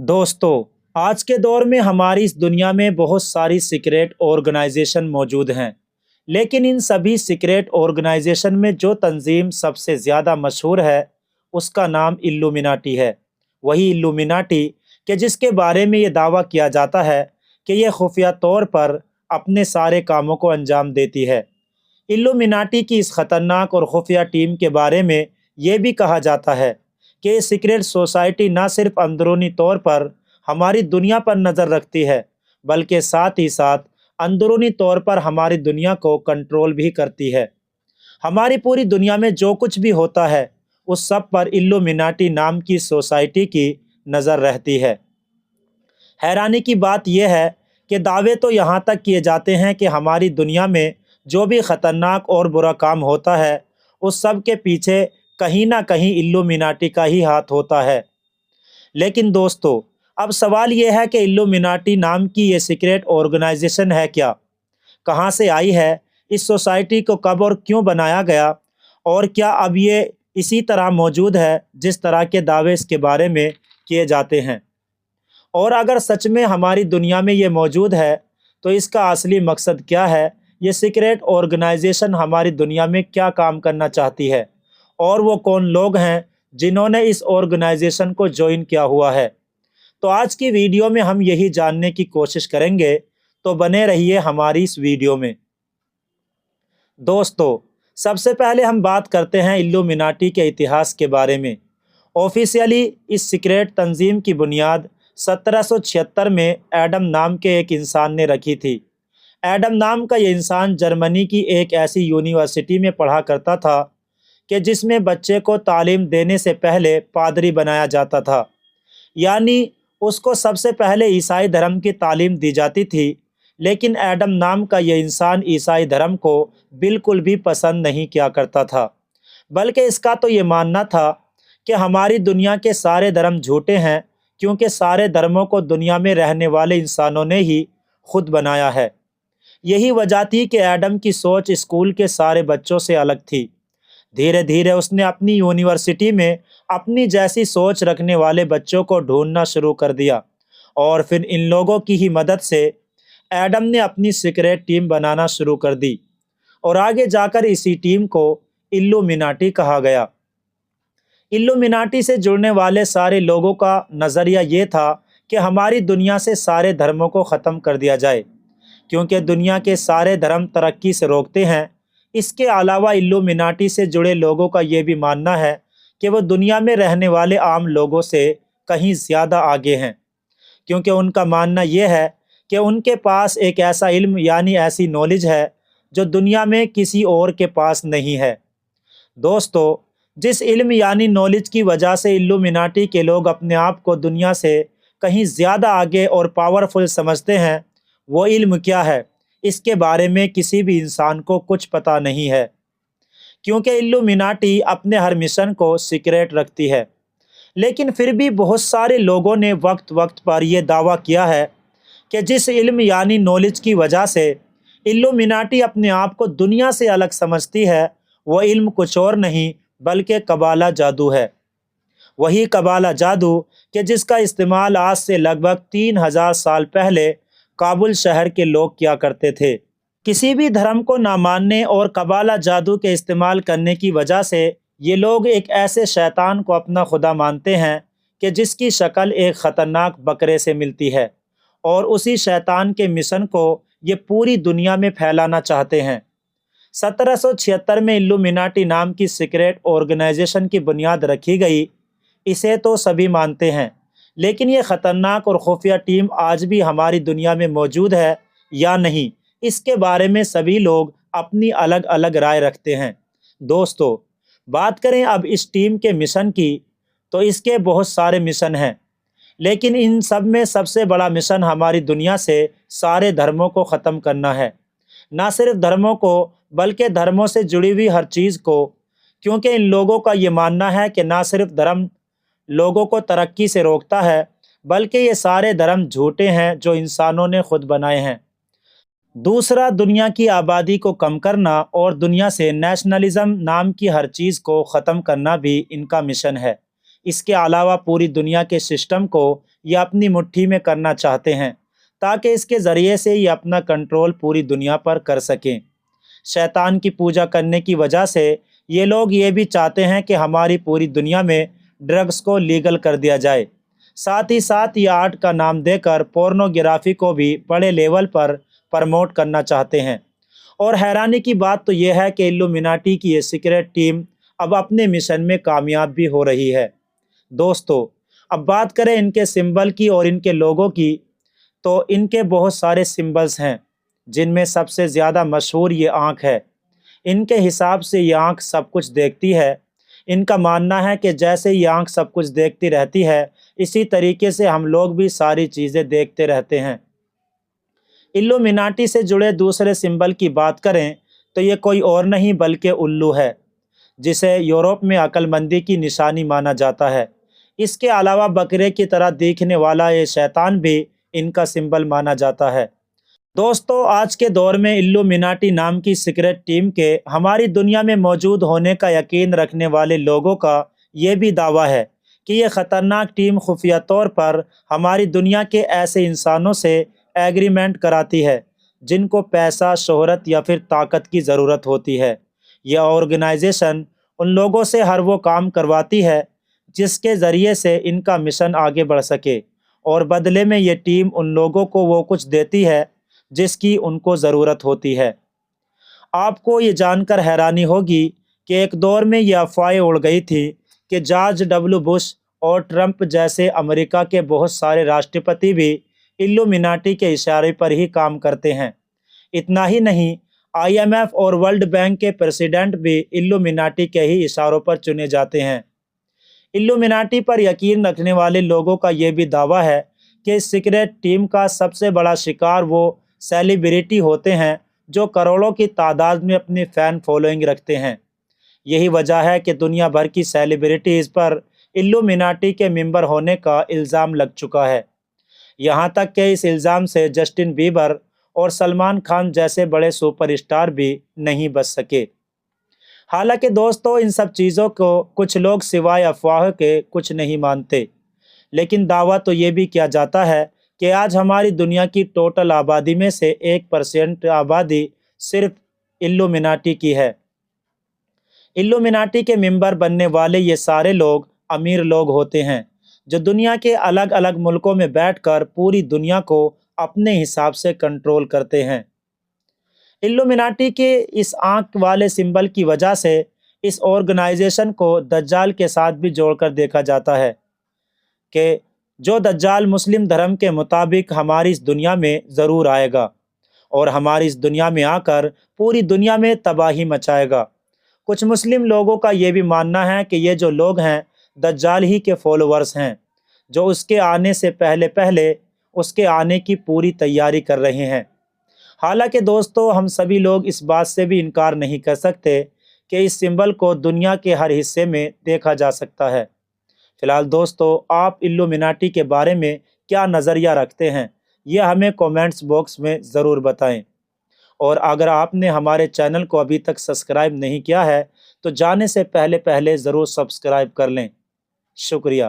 दोस्तों, आज के दौर में हमारी इस दुनिया में बहुत सारी सीक्रेट ऑर्गेनाइजेशन मौजूद हैं। लेकिन इन सभी सीक्रेट ऑर्गेनाइजेशन में जो तंजीम सबसे ज़्यादा मशहूर है उसका नाम इल्लुमिनाटी है। वही इल्लुमिनाटी कि जिसके बारे में ये दावा किया जाता है कि ये खुफिया तौर पर अपने सारे कामों को अंजाम देती है। इल्लुमिनाटी की इस खतरनाक और खुफिया टीम के बारे में ये भी कहा जाता है कि ये सीक्रेट सोसाइटी न सिर्फ अंदरूनी तौर पर हमारी दुनिया पर नज़र रखती है, बल्कि साथ ही साथ अंदरूनी तौर पर हमारी दुनिया को कंट्रोल भी करती है। हमारी पूरी दुनिया में जो कुछ भी होता है उस सब पर इल्लुमिनाटी नाम की सोसाइटी की नज़र रहती है। हैरानी की बात यह है कि दावे तो यहाँ तक किए जाते हैं कि हमारी दुनिया में जो भी ख़तरनाक और बुरा काम होता है उस सब के पीछे कहीं ना कहीं इल्लुमिनाटी का ही हाथ होता है। लेकिन दोस्तों, अब सवाल यह है कि इल्लुमिनाटी नाम की ये सीक्रेट ऑर्गेनाइजेशन है क्या, कहाँ से आई है, इस सोसाइटी को कब और क्यों बनाया गया, और क्या अब ये इसी तरह मौजूद है जिस तरह के दावे इसके बारे में किए जाते हैं। और अगर सच में हमारी दुनिया में ये मौजूद है तो इसका असली मकसद क्या है, ये सीक्रेट ऑर्गेनाइजेशन हमारी दुनिया में क्या काम करना चाहती है, और वो कौन लोग हैं जिन्होंने इस ऑर्गेनाइजेशन को ज्वाइन किया हुआ है। तो आज की वीडियो में हम यही जानने की कोशिश करेंगे, तो बने रहिए हमारी इस वीडियो में। दोस्तों, सबसे पहले हम बात करते हैं इल्लुमिनाटी के इतिहास के बारे में। ऑफिशियली इस सीक्रेट तंजीम की बुनियाद 1776 में एडम नाम के एक इंसान ने रखी थी। एडम नाम का ये इंसान जर्मनी की एक ऐसी यूनिवर्सिटी में पढ़ा करता था कि जिसमें बच्चे को तालीम देने से पहले पादरी बनाया जाता था, यानी उसको सबसे पहले ईसाई धर्म की तालीम दी जाती थी। लेकिन एडम नाम का ये इंसान ईसाई धर्म को बिल्कुल भी पसंद नहीं किया करता था, बल्कि इसका तो ये मानना था कि हमारी दुनिया के सारे धर्म झूठे हैं, क्योंकि सारे धर्मों को दुनिया में रहने वाले इंसानों ने ही खुद बनाया है। यही वजह थी कि एडम की सोच स्कूल के सारे बच्चों से अलग थी। धीरे धीरे उसने अपनी यूनिवर्सिटी में अपनी जैसी सोच रखने वाले बच्चों को ढूंढना शुरू कर दिया, और फिर इन लोगों की ही मदद से एडम ने अपनी सीक्रेट टीम बनाना शुरू कर दी, और आगे जाकर इसी टीम को इल्लुमिनाटी कहा गया। इल्लुमिनाटी से जुड़ने वाले सारे लोगों का नज़रिया ये था कि हमारी दुनिया से सारे धर्मों को ख़त्म कर दिया जाए, क्योंकि दुनिया के सारे धर्म तरक्की से रोकते हैं। इसके अलावा इल्लुमिनाटी से जुड़े लोगों का ये भी मानना है कि वो दुनिया में रहने वाले आम लोगों से कहीं ज़्यादा आगे हैं, क्योंकि उनका मानना ये है कि उनके पास एक ऐसा इल्म यानी ऐसी नॉलेज है जो दुनिया में किसी और के पास नहीं है। दोस्तों, जिस इल्म यानी नॉलेज की वजह से इल्लुमिनाटी के लोग अपने आप को दुनिया से कहीं ज़्यादा आगे और पावरफुल समझते हैं, वो इल्म क्या है, इसके बारे में किसी भी इंसान को कुछ पता नहीं है, क्योंकि इल्लुमिनाटी अपने हर मिशन को सीक्रेट रखती है। लेकिन फिर भी बहुत सारे लोगों ने वक्त वक्त पर यह दावा किया है कि जिस इल्म यानी नॉलेज की वजह से इल्लुमिनाटी अपने आप को दुनिया से अलग समझती है, वह इल्म कुछ और नहीं बल्कि कबाला जादू है। वही कबाला जादू कि जिसका इस्तेमाल आज से लगभग 3000 साल पहले काबुल शहर के लोग किया करते थे। किसी भी धर्म को ना मानने और कबाला जादू के इस्तेमाल करने की वजह से ये लोग एक ऐसे शैतान को अपना खुदा मानते हैं कि जिसकी शक्ल एक ख़तरनाक बकरे से मिलती है, और उसी शैतान के मिशन को ये पूरी दुनिया में फैलाना चाहते हैं। 1776 में इल्लुमिनाटी नाम की सीक्रेट ऑर्गेनाइजेशन की बुनियाद रखी गई, इसे तो सभी मानते हैं। लेकिन ये ख़तरनाक और खुफिया टीम आज भी हमारी दुनिया में मौजूद है या नहीं, इसके बारे में सभी लोग अपनी अलग अलग राय रखते हैं। दोस्तों, बात करें अब इस टीम के मिशन की, तो इसके बहुत सारे मिशन हैं, लेकिन इन सब में सबसे बड़ा मिशन हमारी दुनिया से सारे धर्मों को ख़त्म करना है। ना सिर्फ धर्मों को बल्कि धर्मों से जुड़ी हुई हर चीज़ को, क्योंकि इन लोगों का ये मानना है कि ना सिर्फ धर्म लोगों को तरक्की से रोकता है, बल्कि ये सारे धर्म झूठे हैं जो इंसानों ने खुद बनाए हैं। दूसरा, दुनिया की आबादी को कम करना और दुनिया से नेशनलिज्म नाम की हर चीज़ को ख़त्म करना भी इनका मिशन है। اس کے علاوہ پوری دنیا کے سسٹم کو یہ اپنی مٹھی میں کرنا چاہتے ہیں تاکہ اس کے ذریعے سے یہ اپنا کنٹرول پوری دنیا پر کر سکیں۔ شیطان کی پوجا کرنے کی وجہ سے یہ لوگ یہ بھی چاہتے ہیں کہ ہماری پوری دنیا میں ڈرگز کو لیگل کر دیا جائے۔ ساتھ ہی ساتھ یہ آرٹ کا نام دے کر پورنوگرافی کو بھی بڑے لیول پر پرموٹ کرنا چاہتے ہیں۔ اور حیرانی کی بات تو یہ ہے کہ الومناٹی کی یہ سیکرٹ ٹیم اب اپنے مشن میں کامیاب بھی ہو رہی ہے۔ دوستو، اب بات کریں ان کے سمبل کی اور ان کے لوگوں کی، تو ان کے بہت سارے سمبلز ہیں جن میں سب سے زیادہ مشہور یہ آنکھ ہے۔ ان کے حساب سے یہ آنکھ سب کچھ دیکھتی ہے۔ ان کا ماننا ہے کہ جیسے یہ آنکھ سب کچھ دیکھتی رہتی ہے، اسی طریقے سے ہم لوگ بھی ساری چیزیں دیکھتے رہتے ہیں۔ الومناٹی سے جڑے دوسرے سمبل کی بات کریں تو یہ کوئی اور نہیں بلکہ الو ہے، جسے یورپ میں عقل مندی کی نشانی مانا جاتا ہے۔ اس کے علاوہ بکرے کی طرح دیکھنے والا یہ شیطان بھی ان کا سمبل مانا جاتا ہے۔ دوستو، آج کے دور میں الومناٹی نام کی سیکرٹ ٹیم کے ہماری دنیا میں موجود ہونے کا یقین رکھنے والے لوگوں کا یہ بھی دعویٰ ہے کہ یہ خطرناک ٹیم خفیہ طور پر ہماری دنیا کے ایسے انسانوں سے ایگریمنٹ کراتی ہے جن کو پیسہ، شہرت یا پھر طاقت کی ضرورت ہوتی ہے۔ یہ آرگنائزیشن ان لوگوں سے ہر وہ کام کرواتی ہے جس کے ذریعے سے ان کا مشن آگے بڑھ سکے، اور بدلے میں یہ ٹیم ان لوگوں کو وہ کچھ دیتی ہے جس کی ان کو ضرورت ہوتی ہے۔ آپ کو یہ جان کر حیرانی ہوگی کہ ایک دور میں یہ افواہیں اڑ گئی تھی کہ جارج ڈبلیو بش اور ٹرمپ جیسے امریکہ کے بہت سارے راشٹرپتی بھی الومناٹی کے اشارے پر ہی کام کرتے ہیں۔ اتنا ہی نہیں، IMF اور ورلڈ بینک کے پریزیڈنٹ بھی الومناٹی کے ہی اشاروں پر چنے جاتے ہیں۔ الومناٹی پر یقین رکھنے والے لوگوں کا یہ بھی دعویٰ ہے کہ اس سیکرٹ ٹیم کا سب سے بڑا شکار وہ سیلیبریٹی ہوتے ہیں جو کروڑوں کی تعداد میں اپنی فین فالوئنگ رکھتے ہیں۔ یہی وجہ ہے کہ دنیا بھر کی سیلیبریٹیز پر الومناٹی کے ممبر ہونے کا الزام لگ چکا ہے، یہاں تک کہ اس الزام سے جسٹن بیبر اور سلمان خان جیسے بڑے سپر اسٹار بھی نہیں بچ سکے۔ حالانکہ دوستو، ان سب چیزوں کو کچھ لوگ سوائے افواہ کے کچھ نہیں مانتے، لیکن دعویٰ تو یہ بھی کیا جاتا ہے کہ آج ہماری دنیا کی ٹوٹل آبادی میں سے 1% آبادی صرف الومناٹی کی ہے۔ الومناٹی کے ممبر بننے والے یہ سارے لوگ امیر لوگ ہوتے ہیں جو دنیا کے الگ الگ ملکوں میں بیٹھ کر پوری دنیا کو اپنے حساب سے کنٹرول کرتے ہیں۔ الومناٹی کے اس آنکھ والے سمبل کی وجہ سے اس آرگنائزیشن کو دجال کے ساتھ بھی جوڑ کر دیکھا جاتا ہے کہ جو دجال مسلم دھرم کے مطابق ہماری اس دنیا میں ضرور آئے گا اور ہماری اس دنیا میں آ کر پوری دنیا میں تباہی مچائے گا۔ کچھ مسلم لوگوں کا یہ بھی ماننا ہے کہ یہ جو لوگ ہیں دجال ہی کے فالوورز ہیں جو اس کے آنے سے پہلے اس کے آنے کی پوری تیاری کر رہے ہیں۔ حالانکہ دوستو، ہم سبھی لوگ اس بات سے بھی انکار نہیں کر سکتے کہ اس سمبل کو دنیا کے ہر حصے میں دیکھا جا سکتا ہے۔ فی الحال دوستو، آپ الومناٹی کے بارے میں کیا نظریہ رکھتے ہیں یہ ہمیں کومنٹس باکس میں ضرور بتائیں، اور اگر آپ نے ہمارے چینل کو ابھی تک سبسکرائب نہیں کیا ہے تو جانے سے پہلے ضرور سبسکرائب کر لیں۔ شکریہ۔